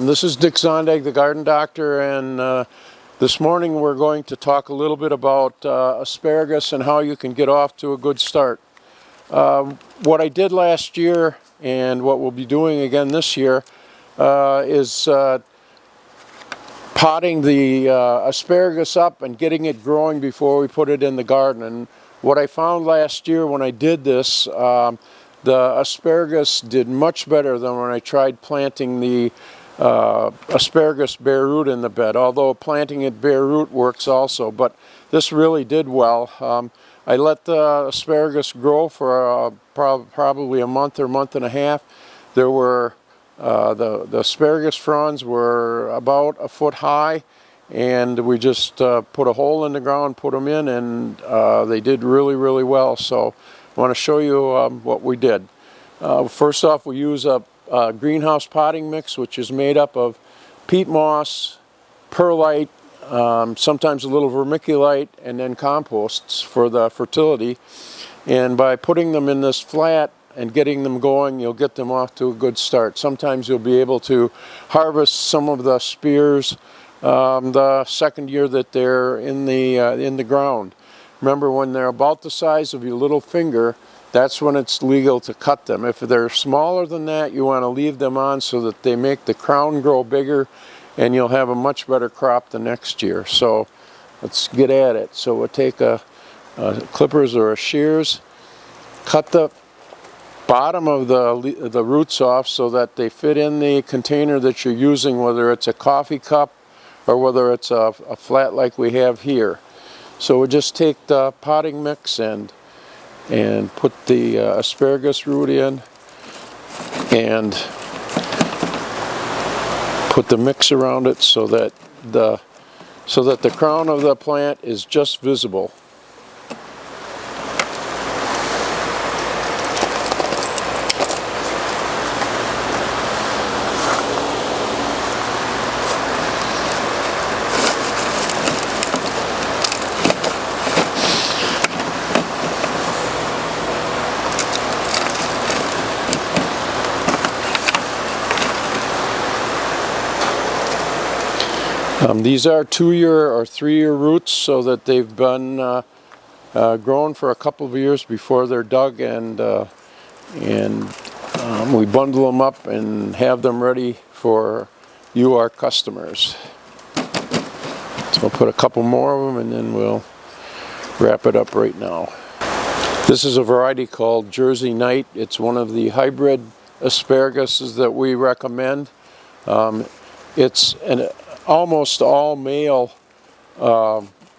This is Dick Zondag, the Garden Doctor, and this morning we're going to talk a little bit about asparagus and how you can get off to a good start. What I did last year and what we'll be doing again this year is potting the asparagus up and getting it growing before we put it in the garden. And what I found last year when I did this, the asparagus did much better than when I tried planting the asparagus bare root in the bed, although planting it bare root works also, but this really did well. I let the asparagus grow for probably a month or month and a half. There were the asparagus fronds were about a foot high, and we just put a hole in the ground, put them in, and they did really well. So I want to show you what we did. First off, we use a greenhouse potting mix, which is made up of peat moss, perlite, sometimes a little vermiculite, and then composts for the fertility. And by putting them in this flat and getting them going, you'll get them off to a good start. Sometimes you'll be able to harvest some of the spears the second year that they're in the ground. Remember, when they're about the size of your little finger, that's when it's legal to cut them. If they're smaller than that, you want to leave them on so that they make the crown grow bigger, and you'll have a much better crop the next year. So let's get at it. So we'll take a clippers or a shears, cut the bottom of the roots off so that they fit in the container that you're using, whether it's a coffee cup or whether it's a flat like we have here. So we'll just take the potting mix and put the asparagus root in and put the mix around it so that the crown of the plant is just visible. These are 2-year or 3-year roots, so that they've been grown for a couple of years before they're dug, and we bundle them up and have them ready for you, our customers. So we'll put a couple more of them and then we'll wrap it up right now. This is a variety called Jersey Night. It's one of the hybrid asparaguses that we recommend. It's an almost all male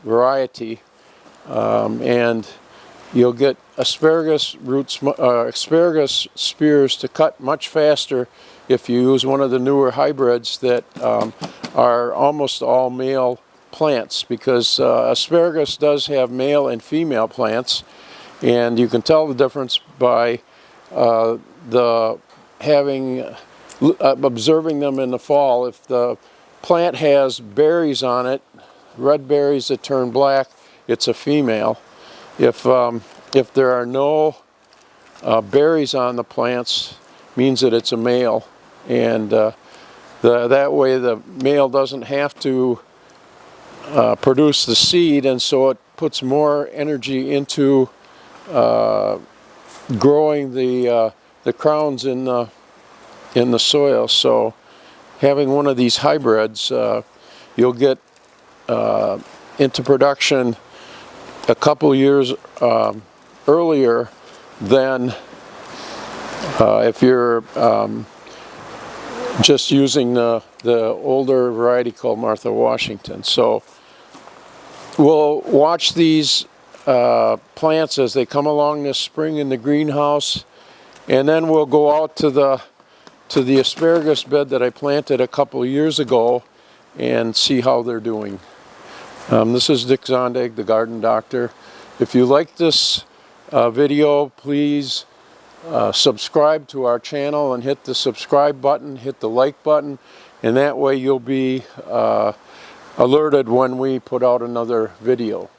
variety, and you'll get asparagus roots, asparagus spears to cut much faster if you use one of the newer hybrids that are almost all male plants, because asparagus does have male and female plants, and you can tell the difference by observing them in the fall. If the plant has berries on it, red berries that turn black, it's a female. If there are no berries on the plants, means that it's a male, and that way the male doesn't have to produce the seed, and so it puts more energy into growing the crowns in the soil. So having one of these hybrids, you'll get into production a couple years earlier than if you're just using the older variety called Martha Washington. So we'll watch these plants as they come along this spring in the greenhouse, and then we'll go out to the asparagus bed that I planted a couple years ago and see how they're doing. This is Dick Zondag, the Garden Doctor. If you like this video, please subscribe to our channel and hit the subscribe button, hit the like button, and that way you'll be alerted when we put out another video.